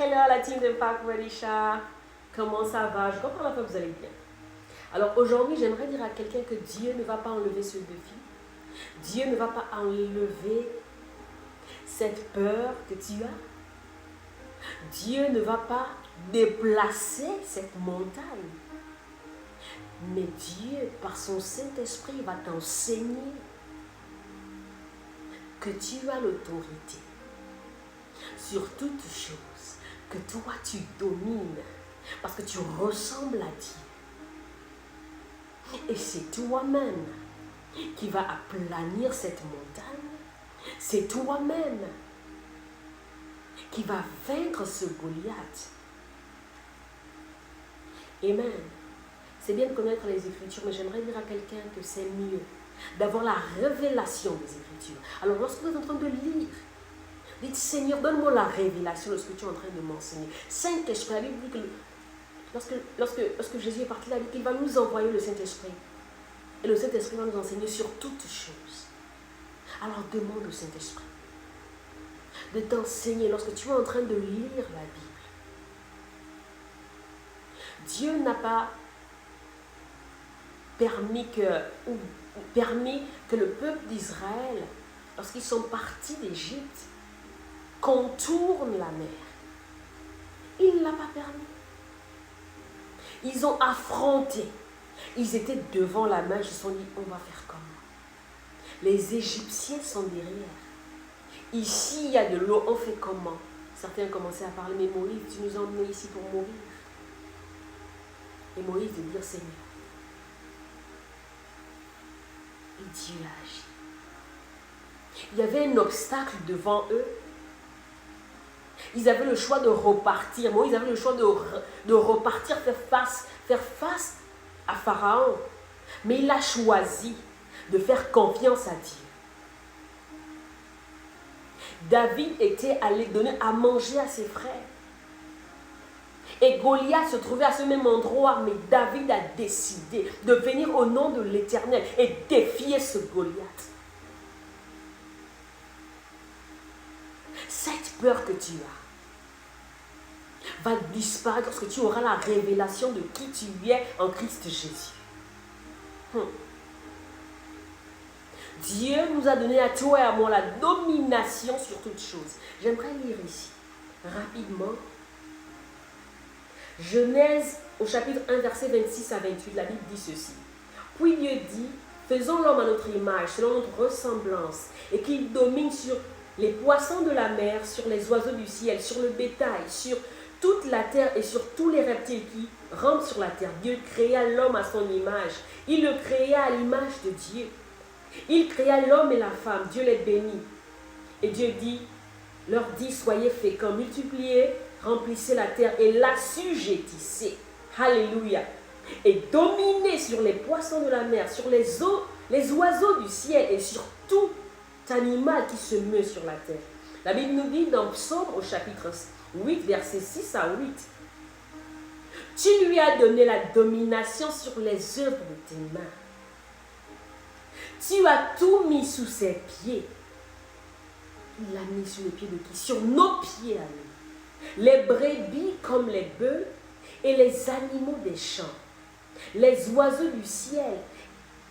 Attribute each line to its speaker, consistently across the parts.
Speaker 1: Hello la team de Park Radisha. Comment ça va? Je comprends la fois que vous allez bien. Alors aujourd'hui, j'aimerais dire à quelqu'un que Dieu ne va pas enlever ce défi. Dieu ne va pas enlever cette peur que tu as. Dieu ne va pas déplacer cette montagne. Mais Dieu, par son Saint-Esprit, va t'enseigner que tu as l'autorité sur toutes choses, que toi tu domines, parce que tu ressembles à Dieu. Et c'est toi-même qui va aplanir cette montagne. C'est toi-même qui va vaincre ce Goliath. Amen. C'est bien de connaître les Écritures, mais j'aimerais dire à quelqu'un que c'est mieux d'avoir la révélation des Écritures. Alors lorsque vous êtes en train de lire, dites Seigneur, donne-moi la révélation de ce que tu es en train de m'enseigner. Saint-Esprit, la Bible dit que lorsque Jésus est parti, il a dit qu'il va nous envoyer le Saint-Esprit. Et le Saint-Esprit va nous enseigner sur toutes choses. Alors demande au Saint-Esprit de t'enseigner lorsque tu es en train de lire la Bible. Dieu n'a pas permis que le peuple d'Israël, lorsqu'ils sont partis d'Égypte, contourne la mer. Il ne l'a pas permis. Ils ont affronté. Ils étaient devant la mer. Ils se sont dit, on va faire comment? Les Égyptiens sont derrière. Ici, il y a de l'eau. On fait comment? Certains commençaient à parler, mais Moïse, tu nous as emmenés ici pour mourir. Et Moïse de dire, Seigneur. Et Dieu a agi. Il y avait un obstacle devant eux. Ils avaient le choix de repartir. Moïse avait le choix de repartir, faire face à Pharaon. Mais il a choisi de faire confiance à Dieu. David était allé donner à manger à ses frères. Et Goliath se trouvait à ce même endroit, mais David a décidé de venir au nom de l'Éternel et défier ce Goliath. Cette peur que tu as va disparaître lorsque tu auras la révélation de qui tu es en Christ Jésus. Dieu nous a donné à toi et à moi la domination sur toutes choses. J'aimerais lire ici, rapidement, Genèse au chapitre 1, verset 26 à 28, la Bible dit ceci. Puis Dieu dit, faisons l'homme à notre image, selon notre ressemblance, et qu'il domine sur les poissons de la mer, sur les oiseaux du ciel, sur le bétail, sur toute la terre et sur tous les reptiles qui rampent sur la terre. Dieu créa l'homme à son image. Il le créa à l'image de Dieu. Il créa l'homme et la femme. Dieu les bénit. Et Dieu leur dit, soyez féconds, multipliez, remplissez la terre et l'assujettissez. Alléluia. Et dominez sur les poissons de la mer, sur les oiseaux du ciel et sur tout animal qui se meut sur la terre. La Bible nous dit dans Psaume au chapitre 8, verset 6 à 8. Tu lui as donné la domination sur les œuvres de tes mains. Tu as tout mis sous ses pieds. Il l'a mis sous les pieds de qui? Sur nos pieds à nous. Les brebis comme les bœufs et les animaux des champs, les oiseaux du ciel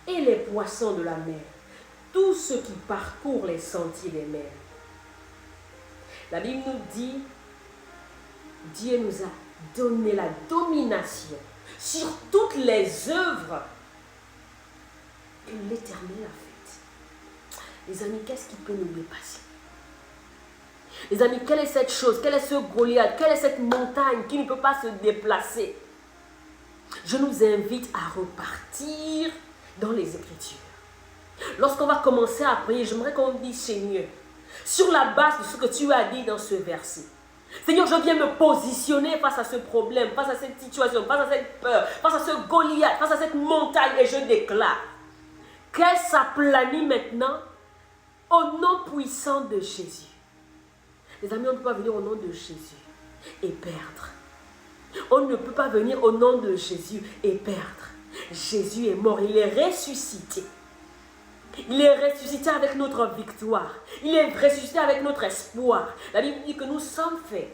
Speaker 1: et les poissons de la mer, tous ceux qui parcourent les sentiers des mers. La Bible nous dit, Dieu nous a donné la domination sur toutes les œuvres que l'Éternel a faites. Les amis, qu'est-ce qui peut nous dépasser? Les amis, quelle est cette chose? Quel est ce Goliath? Quelle est cette montagne qui ne peut pas se déplacer? Je nous invite à repartir dans les Écritures. Lorsqu'on va commencer à prier, j'aimerais qu'on dise, Seigneur, sur la base de ce que tu as dit dans ce verset, Seigneur, je viens me positionner face à ce problème, face à cette situation, face à cette peur, face à ce Goliath, face à cette montagne, et je déclare qu'elle s'aplanit maintenant au nom puissant de Jésus. Les amis, on ne peut pas venir au nom de Jésus et perdre. On ne peut pas venir au nom de Jésus et perdre. Jésus est mort, il est ressuscité. Il est ressuscité avec notre victoire. Il est ressuscité avec notre espoir. La Bible dit que nous sommes faits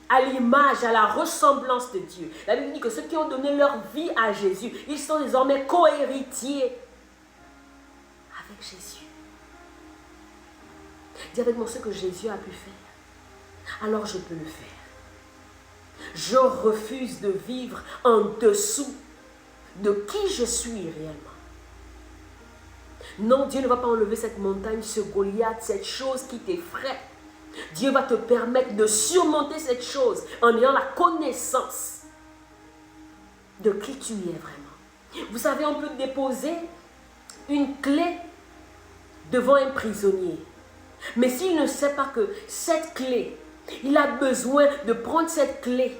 Speaker 1: à l'image, à la ressemblance de Dieu. La Bible dit que ceux qui ont donné leur vie à Jésus, ils sont désormais co-héritiers avec Jésus. Dis avec moi ce que Jésus a pu faire. Alors je peux le faire. Je refuse de vivre en dessous de qui je suis réellement. Non, Dieu ne va pas enlever cette montagne, ce Goliath, cette chose qui t'effraie. Dieu va te permettre de surmonter cette chose en ayant la connaissance de qui tu es vraiment. Vous savez, on peut déposer une clé devant un prisonnier. Mais s'il ne sait pas que cette clé, il a besoin de prendre cette clé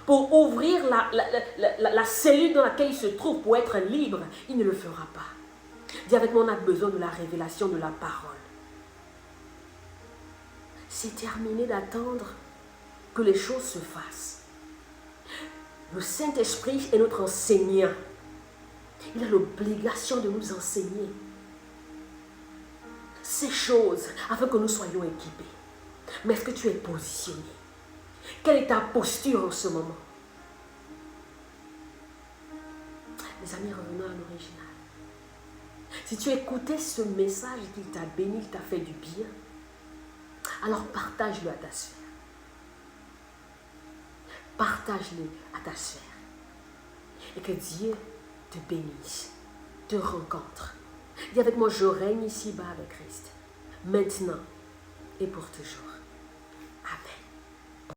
Speaker 1: pour ouvrir la cellule dans laquelle il se trouve pour être libre, il ne le fera pas. Dis avec moi, on a besoin de la révélation de la parole. C'est terminé d'attendre que les choses se fassent. Le Saint-Esprit est notre enseignant. Il a l'obligation de nous enseigner ces choses afin que nous soyons équipés. Mais est-ce que tu es positionné? Quelle est ta posture en ce moment? Mes amis, revenons à l'original. Si tu écoutais ce message qui t'a béni, qui t'a fait du bien, alors partage-le à ta sphère. Partage-le à ta sphère. Et que Dieu te bénisse, te rencontre. Dis avec moi, je règne ici-bas avec Christ, maintenant et pour toujours.